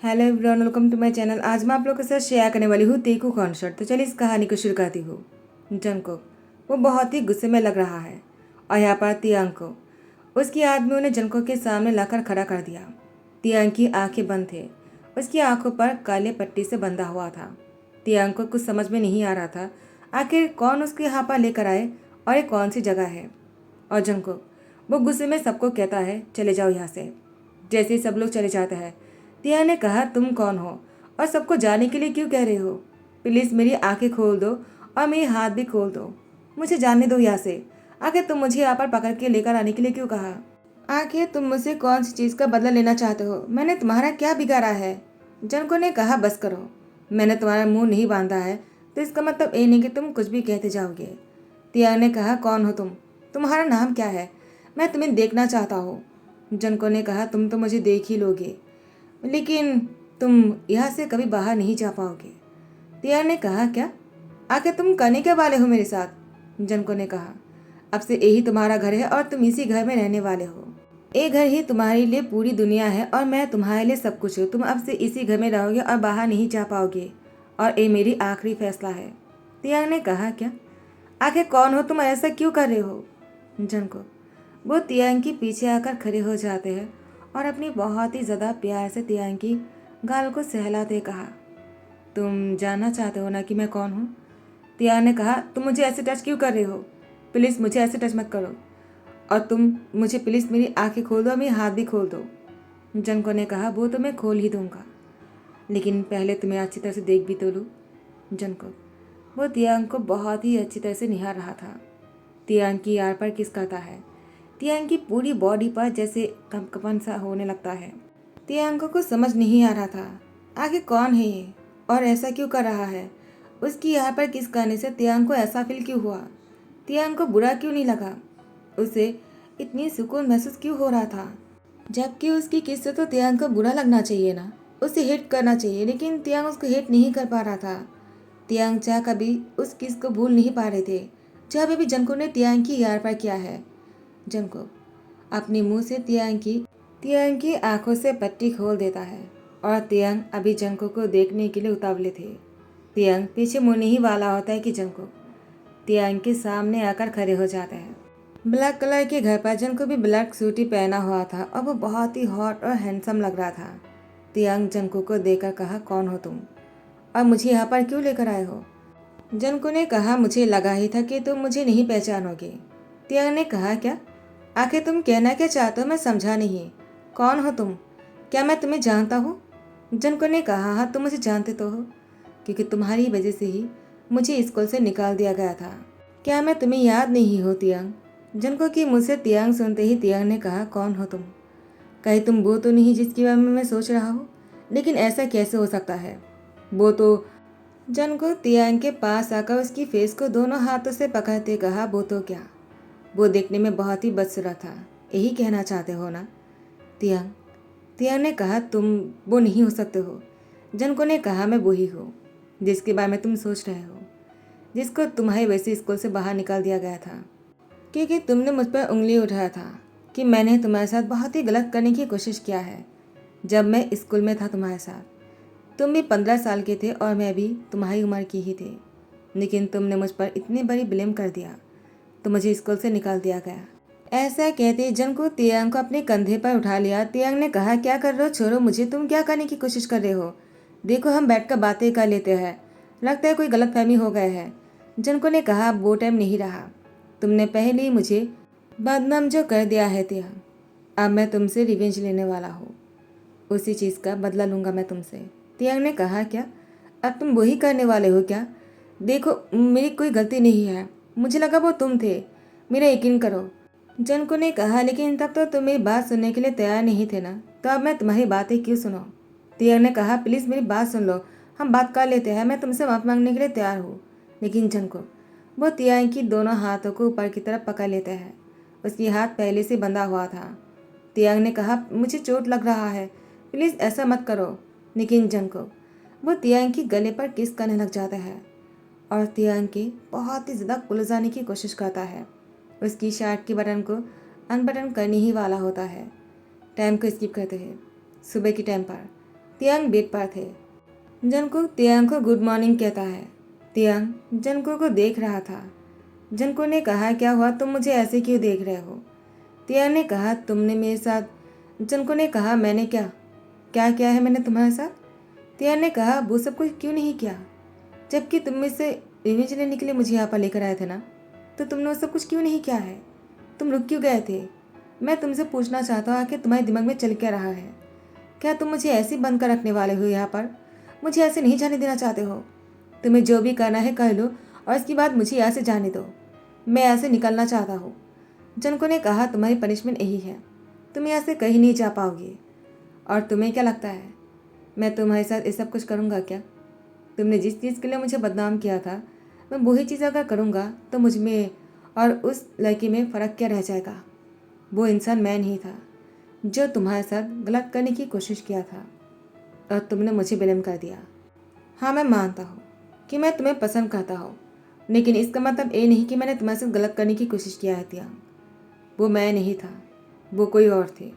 Hello everyone, welcome to my channel. आज मैं आप लोगों के साथ शेयर करने वाली हूँ तेकू कॉन्सर्ट। तो चलिए इस कहानी को शुरू करती हूँ। जंगकोक वो बहुत ही गुस्से में लग रहा है और यहाँ पर तियांग को उसकी आदमियों ने जंगकोक के सामने लाकर खड़ा कर दिया। तियांग की आंखें बंद थे, उसकी आंखों पर काले पट्टी से बंधा हुआ था। तियांग को कुछ समझ में नहीं आ रहा था आखिर कौन उसको यहाँ पर लेकर आए और ये कौन सी जगह है। और जंगकोक वो गुस्से में सबको कहता है चले जाओ यहाँ से। जैसे ही सब लोग चले जाते हैं, तिया ने कहा तुम कौन हो और सबको जाने के लिए क्यों कह रहे हो? प्लीज़ मेरी आंखें खोल दो और मेरे हाथ भी खोल दो, मुझे जाने दो यहाँ से। आखिर तुम मुझे यहाँ पर पकड़ के लेकर आने के लिए क्यों कहा? आखिर तुम मुझसे कौन सी चीज़ का बदला लेना चाहते हो? मैंने तुम्हारा क्या बिगाड़ा है? जनको ने कहा बस करो, मैंने तुम्हारा मुंह नहीं बांधा है तो इसका मतलब ये नहीं कि तुम कुछ भी कहते जाओगे। तिया ने कहा कौन हो तुम? तुम्हारा नाम क्या है? मैं तुम्हें देखना चाहता हूँ। जनको ने कहा तुम तो मुझे देख ही लोगे, लेकिन तुम यहाँ से कभी बाहर नहीं जा पाओगे। तिया ने कहा क्या? आखिर तुम करने क्या वाले हो मेरे साथ? जनको ने कहा अब से यही तुम्हारा घर है और तुम इसी घर में रहने वाले हो। ये घर ही तुम्हारे लिए पूरी दुनिया है और मैं तुम्हारे लिए सब कुछ हूँ। तुम अब से इसी घर में रहोगे और बाहर नहीं जा पाओगे और ये मेरी आखिरी फैसला है। तिया ने कहा क्या? आखिर कौन हो तुम? ऐसा क्यों कर रहे हो? जनको वो तियांग के पीछे आकर खड़े हो जाते हैं और अपनी बहुत ही ज़्यादा प्यार से तियांग की गाल को सहलाते कहा तुम जानना चाहते हो ना कि मैं कौन हूँ? तियांग ने कहा तुम मुझे ऐसे टच क्यों कर रहे हो? प्लीज़ मुझे ऐसे टच मत करो और तुम मुझे प्लीज़ मेरी आंखें खोल दो और मेरे हाथ भी खोल दो। जनको ने कहा वो तो मैं खोल ही दूंगा, लेकिन पहले तुम्हें अच्छी तरह से देख भी तो लूँ। जनको वो तियांग को बहुत ही अच्छी तरह से निहार रहा था। तियांग की यार पर किस करता है। तियांग की पूरी बॉडी पर जैसे कंपन सा होने लगता है। तियांग को समझ नहीं आ रहा था आखिर कौन है ये और ऐसा क्यों कर रहा है। उसकी यहाँ पर किस करने से तियांग को ऐसा फील क्यों हुआ? तियांग को बुरा क्यों नहीं लगा? उसे इतनी सुकून महसूस क्यों हो रहा था? जबकि उसकी किस से तो तियांग को बुरा लगना चाहिए ना, उसे हिट करना चाहिए, लेकिन तियांग उसको हिट नहीं कर पा रहा था। तियांग चाह कभी उस किस को भूल नहीं पा रहे थे जब अभी जंको ने तियांग की यार पर किया है। जंको अपने मुंह से तियांग की आंखों से पट्टी खोल देता है और तियांग अभी जंको को देखने के लिए उतावले थे। तियांग पीछे मुड़ने ही वाला होता है कि जंको तियांग के सामने आकर खड़े हो जाते हैं। ब्लैक कलर के घर पर जंको भी ब्लैक सूट ही पहना हुआ था और वो बहुत ही हॉट और हैंडसम लग रहा था। तियांग जंको को देखकर कहा कौन हो तुम और मुझे यहाँ पर क्यों लेकर आए हो? जंको ने कहा मुझे लगा ही था कि तुम मुझे नहीं पहचानोगे। तियांग ने कहा क्या? आखिर तुम कहना क्या चाहते हो? मैं समझा नहीं। कौन हो तुम? क्या मैं तुम्हें जानता हूँ? जनको ने कहा हाँ तुम मुझे जानते तो हो, क्योंकि तुम्हारी वजह से ही मुझे स्कूल से निकाल दिया गया था। क्या मैं तुम्हें याद नहीं हो तियांग? जनको की मुझसे तियांग सुनते ही तियांग ने कहा कौन हो तुम? कहीं तुम वो तो नहीं जिसके बारे में मैं सोच रहा हूँ? लेकिन ऐसा कैसे हो सकता है? वो तो जनको तियांग के पास आकर उसकी फेस को दोनों हाथों से पकड़ते कहा वो तो क्या? वो देखने में बहुत ही बदसूरत था, यही कहना चाहते हो ना? तियांग तियांग ने कहा तुम वो नहीं हो सकते हो। जनको ने कहा मैं वही हूँ जिसके बारे में तुम सोच रहे हो, जिसको तुम्हारी वैसे स्कूल से बाहर निकाल दिया गया था क्योंकि तुमने मुझ पर उंगली उठाया था कि मैंने तुम्हारे साथ बहुत ही गलत करने की कोशिश किया है। जब मैं स्कूल में था तुम्हारे साथ, तुम भी 15 साल के थे और मैं भी तुम्हारी उम्र की ही थी, लेकिन तुमने मुझ पर इतनी बड़ी ब्लेम कर दिया तो मुझे स्कूल से निकाल दिया गया। ऐसा कहते जंको तियांग को अपने कंधे पर उठा लिया। तियांग ने कहा क्या कर रहे हो? छोड़ो मुझे, तुम क्या करने की कोशिश कर रहे हो? देखो हम बैठकर बातें कर लेते हैं, लगता है कोई गलतफहमी हो गया है। जंको ने कहा अब वो टाइम नहीं रहा, तुमने पहले ही मुझे बदनाम जो कर दिया है तियांग, अब मैं तुमसे रिवेंज लेने वाला हूँ, उसी चीज़ का बदला लूँगा मैं तुमसे। तियांग ने कहा क्या? अब तुम वही करने वाले हो क्या? देखो मेरी कोई गलती नहीं है, मुझे लगा वो तुम थे, मेरा यकीन करो। जनको ने कहा लेकिन तब तो तुम मेरी बात सुनने के लिए तैयार नहीं थे ना, तो अब मैं तुम्हारी बातें क्यों सुनो? तियांग ने कहा प्लीज़ मेरी बात सुन लो, हम बात कर लेते हैं, मैं तुमसे माफ़ मांगने के लिए तैयार हूँ। लेकिन जनको वो तियांग की दोनों हाथों को ऊपर की तरफ पकड़ लेता है, उसकी हाथ पहले से बंधा हुआ था। तियांग ने कहा मुझे चोट लग रहा है, प्लीज़ ऐसा मत करो। लेकिन जंको वो तियांग की गले पर किस करने लग जाता है और तियांग की बहुत ही ज़्यादा उलझाने की कोशिश करता है। उसकी शर्ट की बटन को अनबटन करने ही वाला होता है। टाइम को स्किप करते हैं। सुबह की टाइम पर तियांग बेड पर थे। जंगकुक तियांग को गुड मॉर्निंग कहता है। तियांग जंगकुक को देख रहा था। जंगकुक ने कहा, क्या हुआ, तुम मुझे ऐसे क्यों देख रहे हो? तियांग ने कहा, तुमने मेरे साथ। जंगकुक ने कहा, मैंने क्या क्या किया है मैंने तुम्हारे साथ? तियांग ने कहा, वो सब कुछ क्यों नहीं किया? जबकि तुम में से रिवेंज लेने के लिए मुझे यहाँ पर लेकर आए थे ना, तो तुमने वो सब कुछ क्यों नहीं किया है? तुम रुक क्यों गए थे? मैं तुमसे पूछना चाहता हूँ, आखिर तुम्हारे दिमाग में चल क्या रहा है? क्या तुम मुझे ऐसे ही बंद कर रखने वाले हो यहाँ पर? मुझे ऐसे नहीं जाने देना चाहते हो? तुम्हें जो भी करना है कर लो और इसके बाद मुझे यहाँ से जाने दो। मैं यहाँ से निकलना चाहता हूँ। जंको ने कहा, तुम्हारी पनिशमेंट यही है, तुम यहाँ से कहीं नहीं जा पाओगे। और तुम्हें क्या लगता है मैं तुम्हारे साथ ये सब कुछ करूँगा क्या? तुमने जिस चीज़ के लिए मुझे बदनाम किया था, मैं वही चीज़ अगर करूँगा तो मुझ में और उस लड़की में फ़र्क क्या रह जाएगा? वो इंसान मैं नहीं था जो तुम्हारे साथ गलत करने की कोशिश किया था और तुमने मुझे ब्लेम कर दिया। हाँ, मैं मानता हूँ कि मैं तुम्हें पसंद करता हूँ, लेकिन इसका मतलब ये नहीं कि मैंने तुम्हारे साथ गलत करने की कोशिश किया है तियांग। वो मैं नहीं था, वो कोई और थे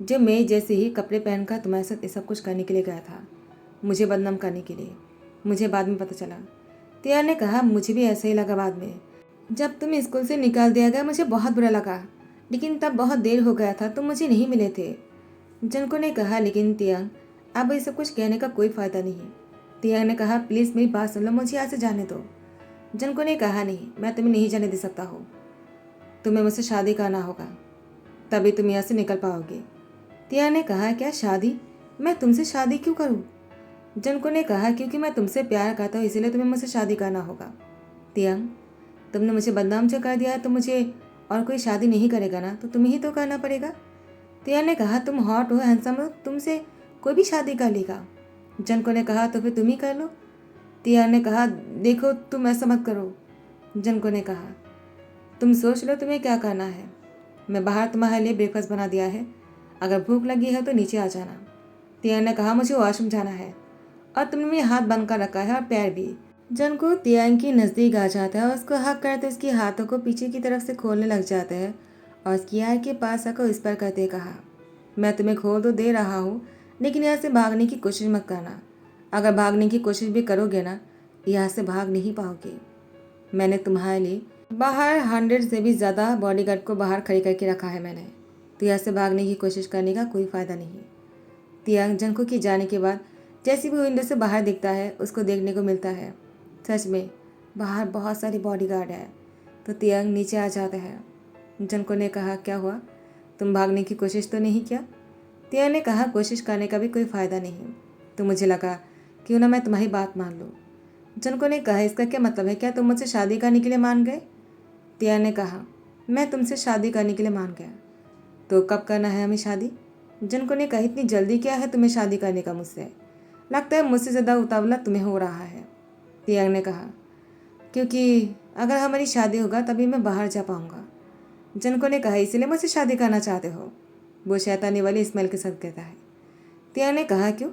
जो मैं जैसे ही कपड़े पहनकर तुम्हारे साथ ये सब कुछ करने के लिए गया था, मुझे बदनाम करने के लिए। मुझे बाद में पता चला। तियांग ने कहा, मुझे भी ऐसा ही लगा बाद में। जब तुम स्कूल से निकाल दिया गया मुझे बहुत बुरा लगा, लेकिन तब बहुत देर हो गया था, तुम मुझे नहीं मिले थे। जंको ने कहा, लेकिन तियांग अब ये सब कुछ कहने का कोई फ़ायदा नहीं। तियांग ने कहा, प्लीज़ मेरी बात सुन लो, मुझे यहाँ से जाने दो। जंको ने कहा, नहीं, मैं तुम्हें नहीं जाने दे सकता हूँ। तुम्हें मुझसे शादी करना होगा, तभी तुम यहाँ से निकल पाओगे। तियांग ने कहा, क्या शादी? मैं तुमसे शादी क्यों करूँ? जंको ने कहा, क्योंकि मैं तुमसे प्यार करता हूँ, इसीलिए तुम्हें मुझसे शादी करना होगा। तियांग, तुमने मुझे बदनाम जो कर दिया है तो मुझे और कोई शादी नहीं करेगा ना, तो तुम्हें ही तो करना पड़ेगा। तियांग ने कहा, तुम हॉट हो, हैंडसम हो, तुमसे कोई भी शादी कर लेगा। जंको ने कहा, तो फिर तुम ही कर लो। तियांग ने कहा, देखो तुम ऐसा मत करो। जंको ने कहा, तुम सोच लो तुम्हें क्या करना है। मैं बाहर तुम्हारे लिए ब्रेकफास्ट बना दिया है, अगर भूख लगी है तो नीचे आ जाना। तियांग ने कहा, मुझे वॉशरूम जाना है और तुमने मेरे हाथ बंद कर रखा है और पैर भी। जंको तियांग के नज़दीक आ जाता है और उसको हक करते उसके हाथों को पीछे की तरफ से खोलने लग जाते हैं और उसकी आय के पास आकर इस पर करते कहा, मैं तुम्हें खोल तो दे रहा हूँ, लेकिन यहाँ से भागने की कोशिश मत करना। अगर भागने की कोशिश भी करोगे ना, यहाँ से भाग नहीं पाओगे। मैंने तुम्हारे लिए बाहर 100 से भी ज़्यादा बॉडीगार्ड को बाहर खड़ी करके रखा है मैंने, तो यहाँ से भागने की कोशिश करने का कोई फ़ायदा नहीं। तियांग जंको के जाने के बाद जैसे भी विंडो से बाहर दिखता है उसको देखने को मिलता है सच में बाहर बहुत सारी बॉडीगार्ड है। तो तियांग नीचे आ जाता है। जंको ने कहा, क्या हुआ, तुम भागने की कोशिश तो नहीं किया? तियांग ने कहा, कोशिश करने का भी कोई फ़ायदा नहीं, तो मुझे लगा क्यों ना मैं तुम्हारी बात मान लूँ। जंको ने कहा, इसका क्या मतलब है, क्या तुम मुझसे शादी करने के लिए मान गए? तियांग ने कहा, मैं तुमसे शादी करने के लिए मान गया। तो कब करना है हमें शादी? जंको ने कहा, इतनी जल्दी क्या है तुम्हें शादी करने का मुझसे? लगता है मुझसे ज़्यादा उतावला तुम्हें हो रहा है। तियांग ने कहा, क्योंकि अगर हमारी शादी होगा तभी मैं बाहर जा पाऊँगा। जंको ने कहा, इसीलिए मुझसे शादी करना चाहते हो? वो शैतानी वाली स्मेल के साथ कहता है। तियांग ने कहा, क्यों,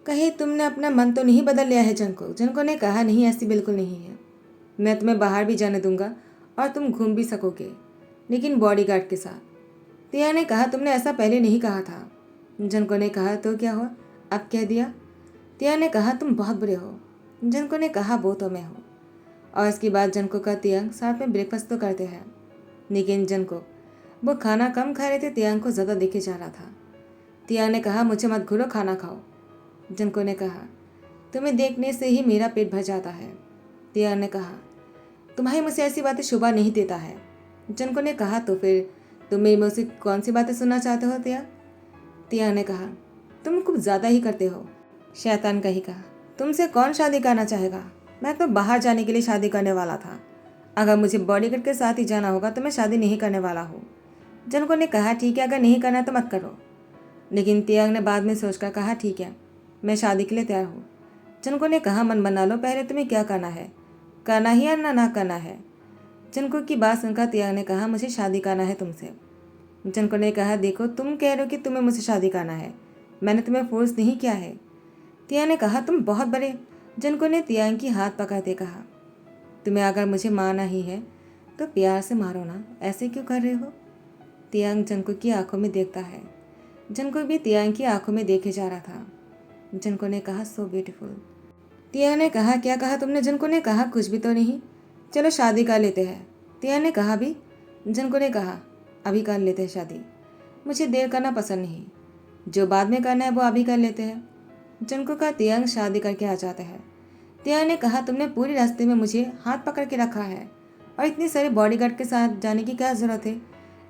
कहीं तुमने अपना मन तो नहीं बदल लिया है जंको? जंको ने कहा, नहीं, ऐसी बिल्कुल नहीं है। मैं तुम्हें बाहर भी जाने दूंगा और तुम घूम भी सकोगे, लेकिन बॉडीगार्ड के साथ। तियांग ने कहा, तुमने ऐसा पहले नहीं कहा था। जंको ने कहा, तो क्या हुआ, अब कह दिया। तियांग ने कहा, तुम बहुत बुरे हो। जंको ने कहा, वो तो मैं हूँ। और इसके बाद जंको का तियांग साथ में ब्रेकफास्ट तो करते हैं, लेकिन जंको वो खाना कम खा रहे थे, तियांग को ज़्यादा देखे जा रहा था। तियांग ने कहा, मुझे मत घूरो, खाना खाओ। जंको ने कहा, तुम्हें देखने से ही मेरा पेट भर जाता है। तियांग ने कहा, तुम्हारी मुझसे ऐसी बातें शोभा नहीं देता है। जंको ने कहा, तो फिर तुम मेरी मुझसे कौन सी बातें सुनना चाहते हो तियांग? तियांग ने कहा, तुम कुछ ज़्यादा ही करते हो, शैतान का ही कहा। तुमसे कौन शादी करना चाहेगा? मैं तो बाहर जाने के लिए शादी करने वाला था। अगर मुझे बॉडीगार्ड के साथ ही जाना होगा तो मैं शादी नहीं करने वाला हूँ। जंको ने कहा, ठीक है, अगर नहीं करना तो मत करो। लेकिन तियांग ने बाद में सोचकर कहा, ठीक है, मैं शादी के लिए तैयार हूँ। जंको ने कहा, मन बना लो, पहले तुम्हें क्या करना है, करना ही या ना करना है? जंको की बात सुनकर तियांग ने कहा, मुझे शादी करना है तुमसे। जंको ने कहा, देखो तुम कह रहे हो कि तुम्हें मुझसे शादी करना है, मैंने तुम्हें फोर्स नहीं किया है। तियांग ने कहा, तुम बहुत बड़े। जंको ने तियांग की हाथ पकड़ते कहा, तुम्हें अगर मुझे मारना ही है तो प्यार से मारो ना, ऐसे क्यों कर रहे हो? तियांग जंको की आंखों में देखता है। जंको भी तियांग की आंखों में देखे जा रहा था। जनको ने कहा, सो ब्यूटीफुल। तियांग ने कहा, क्या कहा तुमने? जनको ने कहा, कुछ भी तो नहीं, चलो शादी कर लेते हैं। तियांग ने कहा, भी? जनको ने कहा, अभी कर लेते हैं शादी, मुझे देर करना पसंद नहीं, जो बाद में करना है वो अभी कर लेते हैं। जनको का तियांग शादी करके आ जाता है। तियांग ने कहा, तुमने पूरे रास्ते में मुझे हाथ पकड़ के रखा है और इतनी सारी बॉडीगार्ड के साथ जाने की क्या ज़रूरत है?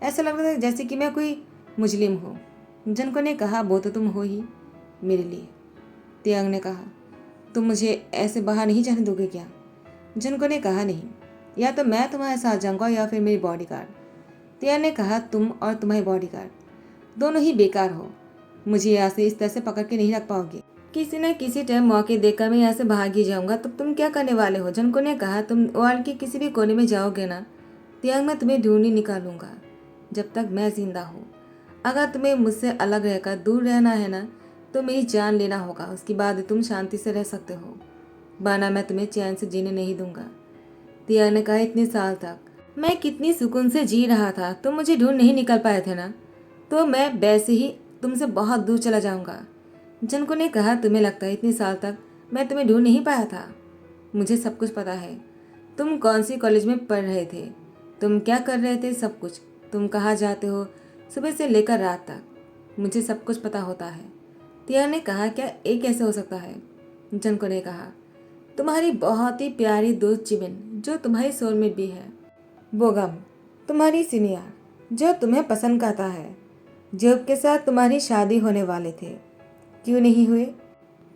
ऐसा लग रहा था जैसे कि मैं कोई मुजरिम हूँ। जनको ने कहा, वो तो तुम हो ही मेरे लिए। तियांग ने कहा, तुम मुझे ऐसे बाहर नहीं जाने दोगे क्या? जनको ने कहा, नहीं, या तो मैं तुम्हारे साथ जाऊंगा या फिर मेरी बॉडीगार्ड। तियांग ने कहा, तुम और तुम्हारी बॉडीगार्ड दोनों ही बेकार हो, मुझे यहाँ से इस तरह से पकड़ के नहीं रख पाओगे। किसी न किसी टाइम मौके देखकर मैं यहाँ से भाग ही जाऊंगा, तो तुम क्या करने वाले हो? जनको ने कहा, तुम वर्ल्ड के किसी भी कोने में जाओगे ना तियांग, मैं तुम्हें ढूंढ ही निकालूंगा जब तक मैं जिंदा हूँ। अगर तुम्हें मुझसे अलग रहकर दूर रहना है ना तो मेरी जान लेना होगा, उसके बाद तुम शांति से रह सकते हो, वरना मैं तुम्हें चैन से जीने नहीं दूंगा। तियांग ने कहा, इतने साल तक मैं कितनी सुकून से जी रहा था, तुम मुझे ढूंढ नहीं निकल पाए थे ना, तो मैं वैसे ही तुमसे बहुत दूर चला जाऊंगा। जनको ने कहा, तुम्हें लगता है इतने साल तक मैं तुम्हें ढूंढ नहीं पाया था? मुझे सब कुछ पता है, तुम कौन सी कॉलेज में पढ़ रहे थे, तुम क्या कर रहे थे, सब कुछ, तुम कहाँ जाते हो सुबह से लेकर रात तक, मुझे सब कुछ पता होता है। तियांग ने कहा, क्या एक कैसे हो सकता है? जनको ने कहा, तुम्हारी बहुत ही प्यारी दोस्त जिमिन, जो तुम्हारी सोलमेट भी है, बोगम, तुम्हारी सीनियर जो तुम्हें पसंद करता है, जोब के साथ तुम्हारी शादी होने वाले थे, क्यों नहीं हुए?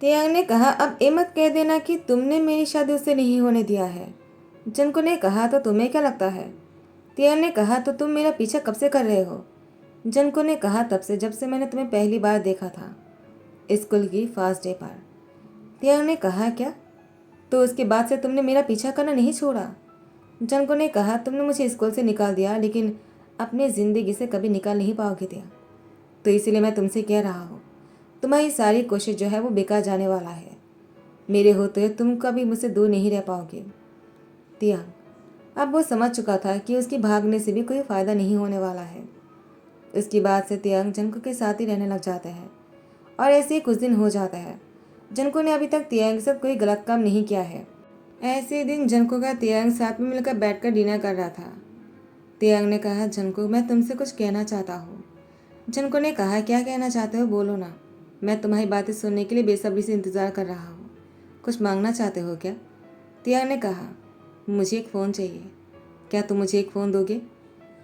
तियांग ने कहा, अब ये मत कह देना कि तुमने मेरी शादी उससे नहीं होने दिया है। जनको ने कहा, तो तुम्हें क्या लगता है? तियांग ने कहा, तो तुम मेरा पीछा कब से कर रहे हो? जनको ने कहा, तब से जब से मैंने तुम्हें पहली बार देखा था, स्कूल की फर्स्ट डे पर। तियांग ने कहा, क्या? तो उसके बाद से तुमने मेरा पीछा करना नहीं छोड़ा? जनको ने कहा, तुमने मुझे स्कूल से निकाल दिया, लेकिन अपनी ज़िंदगी से कभी निकाल नहीं पाओगे दिया, तो इसलिए मैं तुमसे कह रहा हूँ, तुम्हारी सारी कोशिश जो है वो बेकार जाने वाला है, मेरे होते तुम कभी मुझसे दूर नहीं रह पाओगे। तियांग अब वो समझ चुका था कि उसकी भागने से भी कोई फ़ायदा नहीं होने वाला है। उसके बाद से तियांग जनको के साथ ही रहने लग जाता है और ऐसे ही कुछ दिन हो जाता है। जनको ने अभी तक तियांग के साथ कोई गलत काम नहीं किया है। ऐसे दिन जनको का तियांग साथ में मिलकर बैठकर डिनर कर रहा था। तियांग ने कहा, जनको, मैं तुमसे कुछ कहना चाहता हूँ। जनको ने कहा, क्या कहना चाहते हो, बोलो ना, मैं तुम्हारी बातें सुनने के लिए बेसब्री से इंतज़ार कर रहा हूँ। कुछ मांगना चाहते हो क्या? तियांग ने कहा, मुझे एक फ़ोन चाहिए, क्या तुम मुझे एक फ़ोन दोगे?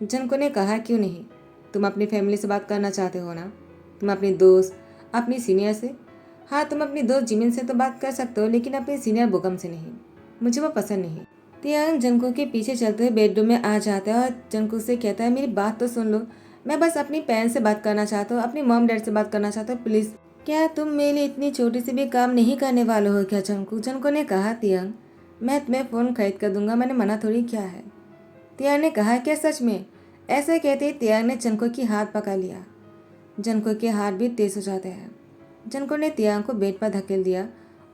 जनको ने कहा, क्यों नहीं, तुम अपनी फैमिली से बात करना चाहते हो ना, तुम अपनी दोस्त, अपनी सीनियर से, हाँ तुम अपनी दोस्त जिमिन से तो बात कर सकते हो, लेकिन अपनी सीनियर बोगम से नहीं, मुझे वो पसंद नहीं। तियांग जनको के पीछे चलते हुए बेडरूम में आ जाता है और जनको से कहता है, मेरी बात तो सुन लो, मैं बस अपनी पेरेंट्स से बात करना चाहता हूँ, अपनी मॉम डैड से बात करना चाहता हूँ, प्लीज़। क्या तुम मेरे लिए इतनी छोटी सी भी काम नहीं करने वाले हो क्या? जनको ने कहा, तियांग मैं तुम्हें फ़ोन खरीद कर दूंगा, मैंने मना थोड़ी किया है। तियांग ने कहा, क्या सच में? ऐसा कहते ही तियांग ने जनको की हाथ पकड़ लिया। जनको के हाथ भी तेज हो जाते हैं। जनको ने तियांग को बेड पर धकेल दिया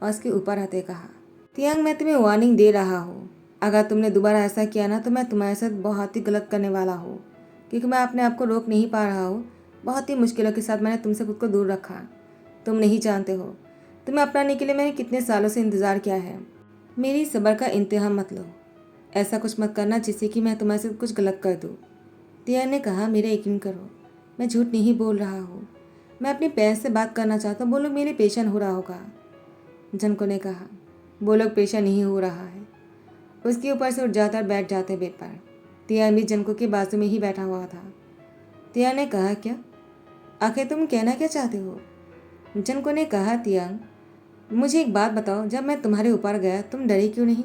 और उसके ऊपर आते कहा, तियांग मैं तुम्हें वार्निंग दे रहा हूँ, अगर तुमने दोबारा ऐसा किया ना तो मैं तुम्हारे साथ बहुत ही गलत करने वाला हूँ, क्योंकि मैं अपने आप को रोक नहीं पा रहा हूँ। बहुत ही मुश्किलों के साथ मैंने तुमसे खुद को दूर रखा, तुम नहीं जानते हो तुम्हें अपनाने के लिए मैंने कितने सालों से इंतज़ार किया है। मेरी सब्र का इंतहा मत लो, ऐसा कुछ मत करना जिससे कि मैं तुम्हारे साथ कुछ गलत कर दूँ। तियांग ने कहा, मेरा यकीन करो, मैं झूठ नहीं बोल रहा हूँ, मैं अपने पेरेंट्स से बात करना चाहता हूँ, वो लोग मेरे पेशेंट हो रहा होगा। जनको ने कहा, वो लोग पेशेंट नहीं हो रहा है। उसके ऊपर से उठ जाता और बैठ जाते बेड पर। तियांग भी जनको के बाजू में ही बैठा हुआ था। तियांग ने कहा, क्या आखिर तुम कहना क्या चाहते हो? जनको ने कहा, तियांग मुझे एक बात बताओ, जब मैं तुम्हारे ऊपर गया तुम डरे क्यों नहीं?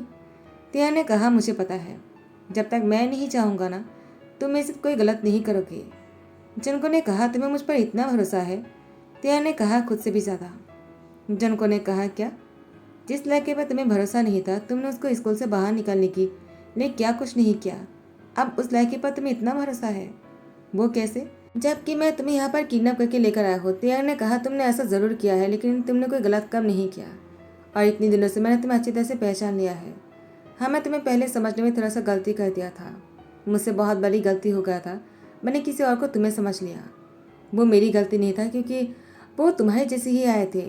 तियांग ने कहा, मुझे पता है, जब तक मैं नहीं चाहूँगा ना तुम मेरे साथ कोई गलत नहीं करोगे। जनको ने कहा, तुम्हें मुझ पर इतना भरोसा है? तियांग ने कहा, खुद से भी ज़्यादा। जनको ने कहा, क्या? जिस लड़के पर तुम्हें भरोसा नहीं था तुमने उसको स्कूल से बाहर निकालने की लिए क्या कुछ नहीं किया, अब उस लड़के पर तुम्हें इतना भरोसा है? वो कैसे, जबकि मैं तुम्हें यहाँ पर किडनैप करके लेकर आया हूँ? तियांग ने कहा, तुमने ऐसा ज़रूर किया है, लेकिन तुमने कोई गलत काम नहीं किया और इतने दिनों से मैंने तुम्हें अच्छी तरह से पहचान लिया है। हाँ, मैं तुम्हें पहले समझने में थोड़ा सा गलती कर दिया था, मुझसे बहुत बड़ी गलती हो गया था, मैंने किसी और को तुम्हें समझ लिया। वो मेरी गलती नहीं था, क्योंकि वो तुम्हारे जैसे ही आए थे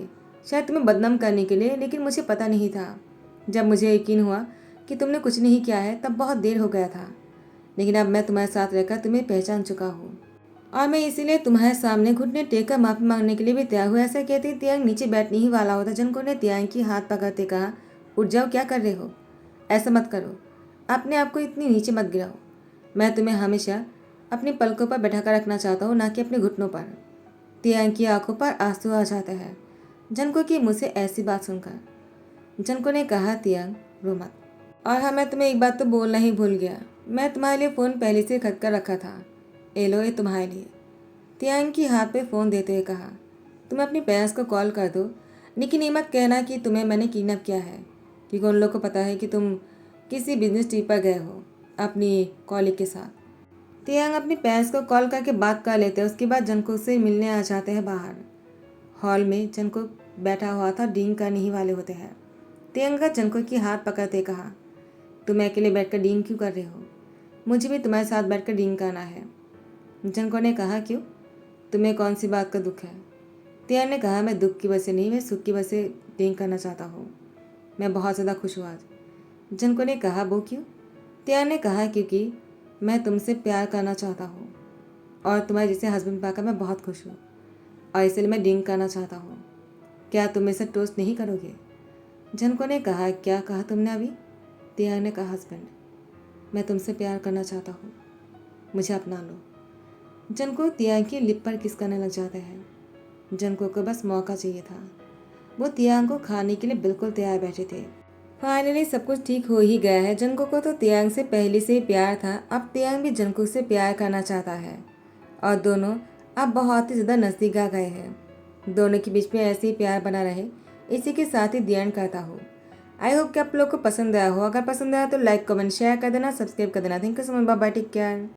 शायद तुम्हें बदनाम करने के लिए, लेकिन मुझे पता नहीं था। जब मुझे यकीन हुआ कि तुमने कुछ नहीं किया है तब बहुत देर हो गया था, लेकिन अब मैं तुम्हारे साथ रहकर तुम्हें पहचान चुका हूँ और मैं इसीलिए तुम्हारे सामने घुटने टेक कर माफ़ी मांगने के लिए भी तैयार हुआ। ऐसा कहते ही तियांग नीचे बैठने ही वाला होता, जनको ने तियांग की हाथ पकड़ते कहा, उठ जाओ, क्या कर रहे हो? ऐसा मत करो, अपने आप को इतनी नीचे मत गिराओ। मैं तुम्हें हमेशा अपनी पलकों पर बैठा कर रखना चाहता हूँ, ना कि अपने घुटनों पर। तियांग की आंखों पर आंसू आ जाते हैं जनको की मुझसे ऐसी बात सुनकर। जनको ने कहा, तियांग रो मत। और हाँ, मैं तुम्हें एक बात तो बोलना ही भूल गया, मैं तुम्हारे लिए फ़ोन पहले से खरीद कर रखा था। ए लो, ये तुम्हारे लिए। तियांग की हाथ पे फ़ोन देते हुए कहा, तुम अपनी पेरेंट्स को कॉल कर दो, लेकिन ये मत कहना कि तुम्हें मैंने किडनैप किया है, क्योंकि उन लोग को पता है कि तुम किसी बिजनेस ट्रिप पर गए हो अपनी कॉलीग के साथ। तियांग अपनी पेरेंट्स को कॉल करके बात कर लेते हैं। उसके बाद जनको से मिलने आ जाते हैं बाहर। हॉल में जनको बैठा हुआ था, डींग करने ही वाले होते हैं। तियांग का जनको की हाथ पकड़ते कहा, तुम अकेले बैठकर डींग क्यों कर रहे हो? मुझे भी तुम्हारे साथ बैठकर डींग करना है। जनको ने कहा, क्यों, तुम्हें कौन सी बात का दुख है? तियांग ने कहा, मैं दुख की वजह से नहीं, मैं सुख की वजह से डींग करना चाहता हूँ। मैं बहुत ज़्यादा खुश हूँ आज। जनको ने कहा, वो क्यों? तियांग ने कहा, क्योंकि मैं तुमसे प्यार करना चाहता हूँ और तुम्हारे जैसे हस्बैंड पाकर मैं बहुत खुश हूँ और इसलिए मैं डींग करना चाहता हूँ। क्या तुम मेरे साथ टोस्ट नहीं करोगे? जनको ने कहा, क्या कहा तुमने अभी? तियांग ने कहा, हस्बैंड, मैं तुमसे प्यार करना चाहता हूँ, मुझे अपना लो। जनको तियांग की लिप पर किस करने लग जाते हैं। जनको को बस मौका चाहिए था। वो तियांग को खाने के लिए बिल्कुल तैयार बैठे थे। फाइनली सब कुछ ठीक हो ही गया है। जनको को तो तियांग से पहले से ही प्यार था, अब तियांग भी जनको से प्यार करना चाहता है और दोनों अब बहुत ही ज़्यादा नज़दीक आ गए हैं। दोनों के बीच में ऐसे ही प्यार बना रहे, इसी के साथ ही दी एंड करता हूँ। आई होप कि आप लोग को पसंद आया हो। अगर पसंद आया तो लाइक कमेंट शेयर कर देना, सब्सक्राइब कर देना। Thank you so much, bye bye, take care.